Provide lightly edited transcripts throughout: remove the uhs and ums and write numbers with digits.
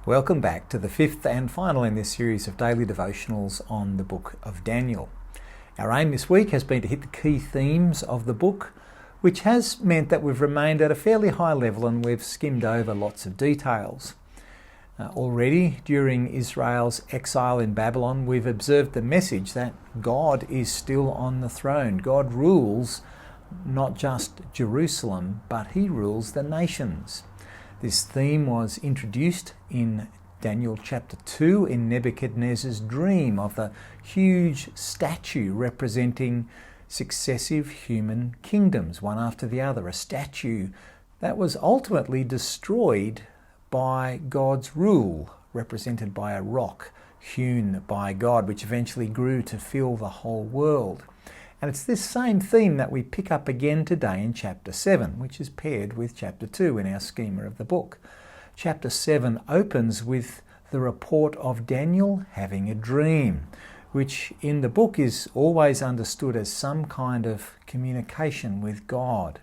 Welcome back to the fifth and final in this series of daily devotionals on the book of Daniel. Our aim this week has been to hit the key themes of the book, which has meant that we've remained at a fairly high level and we've skimmed over lots of details. Already during Israel's exile in Babylon, we've observed the message that God is still on the throne. God rules not just Jerusalem, but he rules the nations. This theme was introduced in Daniel chapter 2 in Nebuchadnezzar's dream of the huge statue representing successive human kingdoms, one after the other, a statue that was ultimately destroyed by God's rule, represented by a rock hewn by God, which eventually grew to fill the whole world. And it's this same theme that we pick up again today in chapter 7, which is paired with chapter 2 in our schema of the book. Chapter 7 opens with the report of Daniel having a dream, which in the book is always understood as some kind of communication with God.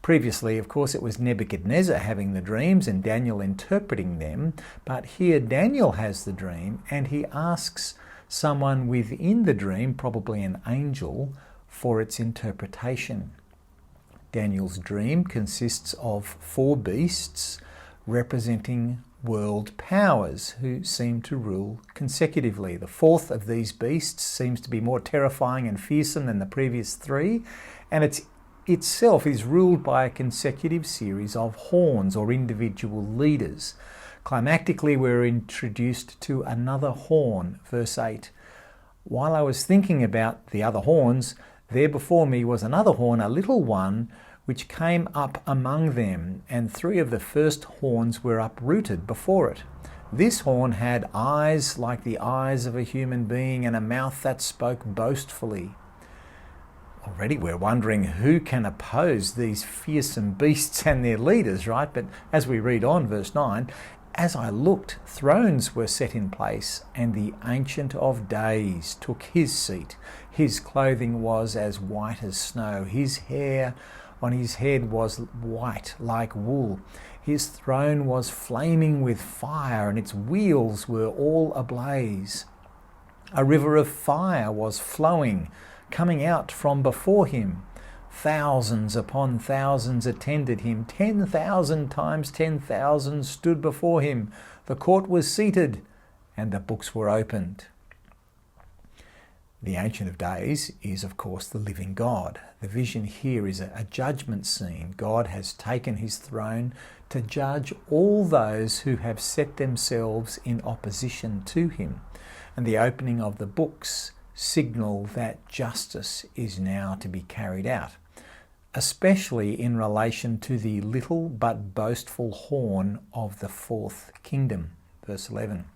Previously, of course, it was Nebuchadnezzar having the dreams and Daniel interpreting them, but here Daniel has the dream and he asks someone within the dream, probably an angel, for its interpretation. Daniel's dream consists of 4 beasts representing world powers who seem to rule consecutively. The 4th of these beasts seems to be more terrifying and fearsome than the previous 3, and it itself is ruled by a consecutive series of horns or individual leaders. Climactically, we're introduced to another horn, verse 8. While I was thinking about the other horns, there before me was another horn, a little one, which came up among them, and 3 of the first horns were uprooted before it. This horn had eyes like the eyes of a human being and a mouth that spoke boastfully. Already we're wondering who can oppose these fearsome beasts and their leaders, right? But as we read on, verse 9, as I looked, thrones were set in place, and the Ancient of Days took his seat. His clothing was as white as snow. His hair on his head was white like wool. His throne was flaming with fire, and its wheels were all ablaze. A river of fire was flowing, coming out from before him. Thousands upon thousands attended him. 10,000 times 10,000 stood before him. The court was seated, and the books were opened. The Ancient of Days is, of course, the living God. The vision here is a judgment scene. God has taken his throne to judge all those who have set themselves in opposition to him. And the opening of the books signal that justice is now to be carried out, especially in relation to the little but boastful horn of the 4th kingdom. Verse 11.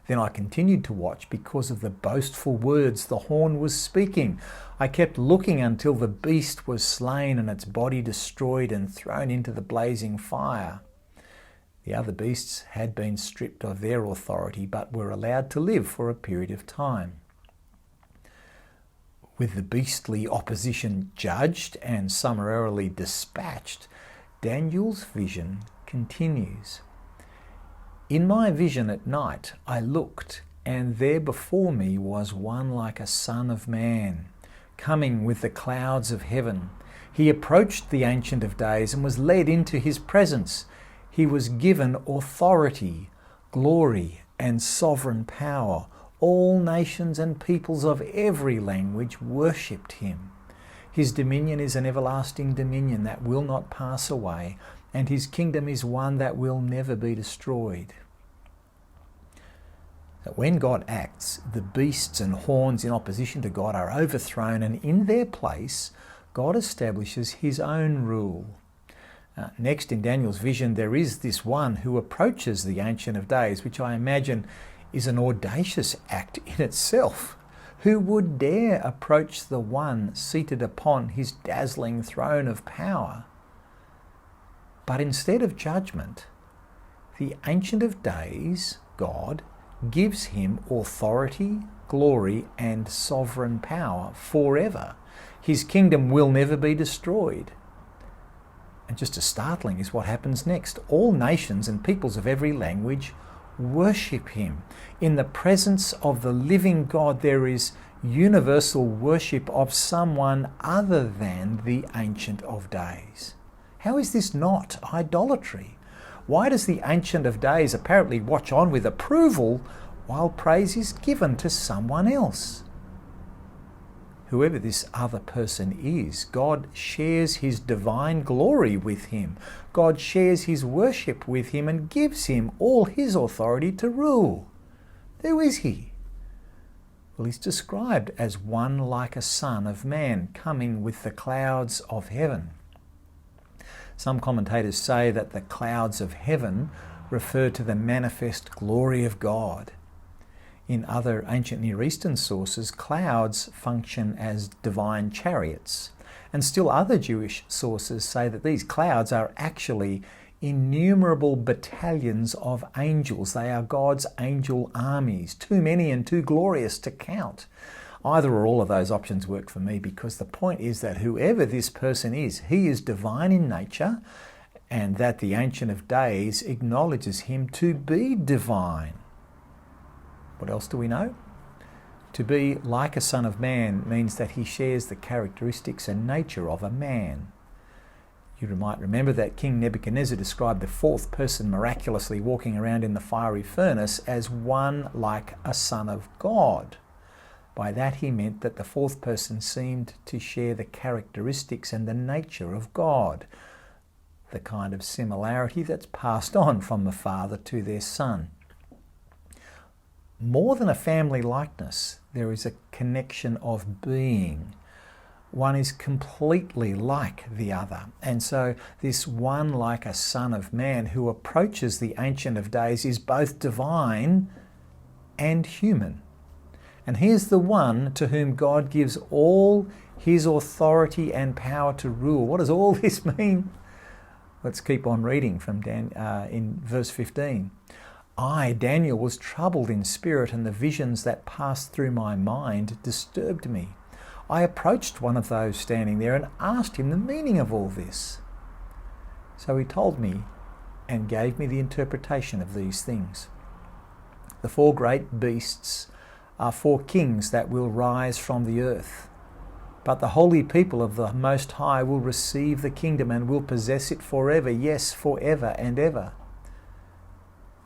Then I continued to watch because of the boastful words the horn was speaking. I kept looking until the beast was slain and its body destroyed and thrown into the blazing fire. The other beasts had been stripped of their authority but were allowed to live for a period of time. With the beastly opposition judged and summarily dispatched, Daniel's vision continues. In my vision at night I looked, and there before me was one like a son of man, coming with the clouds of heaven. He approached the Ancient of Days and was led into his presence. He was given authority, glory, and sovereign power. All nations and peoples of every language worshipped him. His dominion is an everlasting dominion that will not pass away, and his kingdom is one that will never be destroyed. When God acts, the beasts and horns in opposition to God are overthrown, and in their place, God establishes his own rule. Next in Daniel's vision, there is this one who approaches the Ancient of Days, which I imagine is an audacious act in itself. Who would dare approach the one seated upon his dazzling throne of power? But instead of judgment, the Ancient of Days, God, gives him authority, glory, and sovereign power forever. His kingdom will never be destroyed. And just as startling is what happens next. All nations and peoples of every language worship him. In the presence of the living God, there is universal worship of someone other than the Ancient of Days. How is this not idolatry? Why does the Ancient of Days apparently watch on with approval while praise is given to someone else? Whoever this other person is, God shares his divine glory with him. God shares his worship with him and gives him all his authority to rule. Who is he? Well, he's described as one like a son of man coming with the clouds of heaven. Some commentators say that the clouds of heaven refer to the manifest glory of God. In other ancient Near Eastern sources, clouds function as divine chariots. And still other Jewish sources say that these clouds are actually innumerable battalions of angels. They are God's angel armies, too many and too glorious to count. Either or all of those options work for me, because the point is that whoever this person is, he is divine in nature, and that the Ancient of Days acknowledges him to be divine. What else do we know? To be like a son of man means that he shares the characteristics and nature of a man. You might remember that King Nebuchadnezzar described the fourth person miraculously walking around in the fiery furnace as one like a son of God. By that he meant that the fourth person seemed to share the characteristics and the nature of God, the kind of similarity that's passed on from the father to their son. More than a family likeness, there is a connection of being. One is completely like the other. And so this one like a son of man who approaches the Ancient of Days is both divine and human. And here's the one to whom God gives all his authority and power to rule. What does all this mean? Let's keep on reading from in verse 15. I, Daniel, was troubled in spirit, and the visions that passed through my mind disturbed me. I approached one of those standing there and asked him the meaning of all this. So he told me and gave me the interpretation of these things. The four great beasts are four kings that will rise from the earth. But the holy people of the Most High will receive the kingdom and will possess it forever, yes, forever and ever.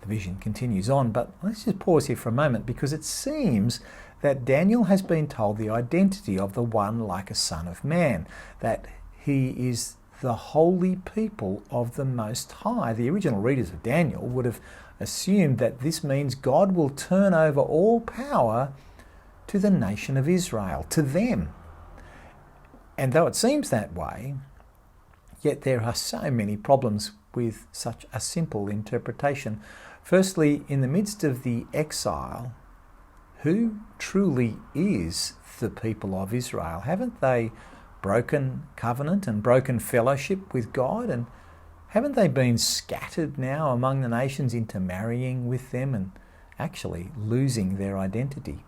The vision continues on, but let's just pause here for a moment, because it seems that Daniel has been told the identity of the one like a son of man, that he is the holy people of the Most High. The original readers of Daniel would have assumed that this means God will turn over all power to the nation of Israel, to them. And though it seems that way, yet there are so many problems with such a simple interpretation. Firstly, in the midst of the exile, who truly is the people of Israel? Haven't they broken covenant and broken fellowship with God? And haven't they been scattered now among the nations into marrying with them and actually losing their identity?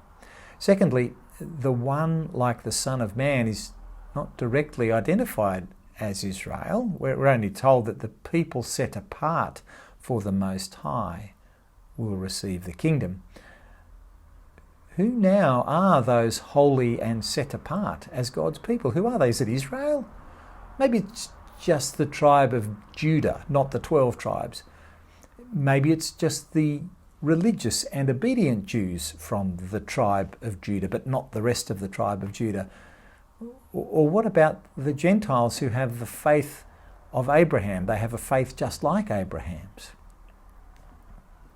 Secondly, the one like the Son of Man is not directly identified as Israel. We're only told that the people set apart for the Most High will receive the kingdom. Who now are those holy and set apart as God's people? Who are they? Is it Israel? Maybe it's just the tribe of Judah, not the 12 tribes. Maybe it's just the religious and obedient Jews from the tribe of Judah, but not the rest of the tribe of Judah. Or what about the Gentiles who have the faith of Abraham? They have a faith just like Abraham's.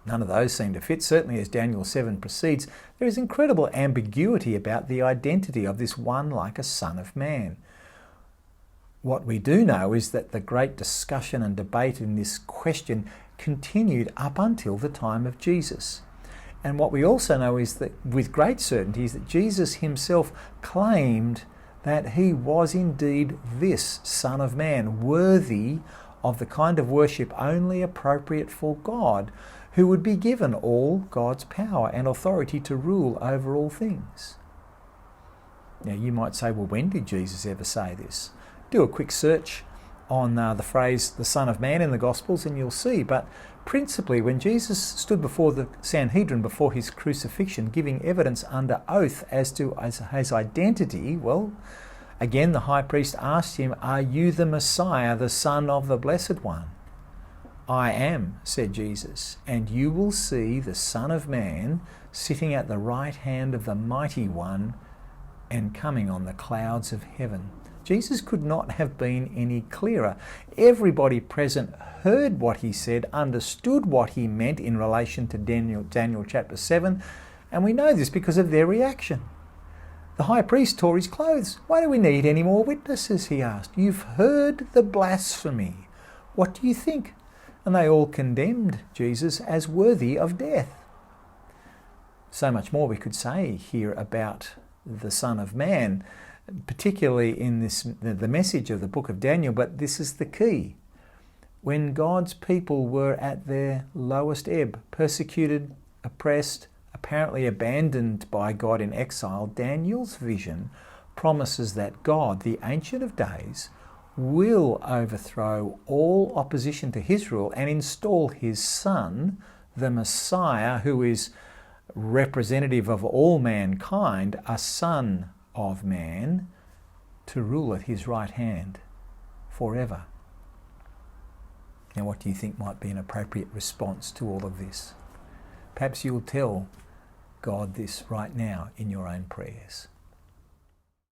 None of those seem to fit. Certainly as Daniel 7 proceeds, there is incredible ambiguity about the identity of this one like a son of man. What we do know is that the great discussion and debate in this question continued up until the time of Jesus. And what we also know is that with great certainty is that Jesus himself claimed that he was indeed this Son of Man, worthy of the kind of worship only appropriate for God, who would be given all God's power and authority to rule over all things. Now you might say, well, when did Jesus ever say this? Do a quick search on the phrase the Son of Man in the Gospels, and you'll see. But principally, when Jesus stood before the Sanhedrin before his crucifixion, giving evidence under oath as to his identity, well, again, the high priest asked him, "Are you the Messiah, the Son of the Blessed One?" "I am," said Jesus, "and you will see the Son of Man sitting at the right hand of the Mighty One and coming on the clouds of heaven." Jesus could not have been any clearer. Everybody present heard what he said, understood what he meant in relation to Daniel chapter 7, and we know this because of their reaction. The high priest tore his clothes. "Why do we need any more witnesses?" he asked. "You've heard the blasphemy. What do you think?" And they all condemned Jesus as worthy of death. So much more we could say here about the Son of Man, particularly in the message of the book of Daniel, but this is the key. When God's people were at their lowest ebb, persecuted, oppressed, apparently abandoned by God in exile, Daniel's vision promises that God, the Ancient of Days, will overthrow all opposition to his rule and install his Son, the Messiah, who is representative of all mankind, a Son of Man, to rule at his right hand forever. Now, what do you think might be an appropriate response to all of this? Perhaps you'll tell God this right now in your own prayers.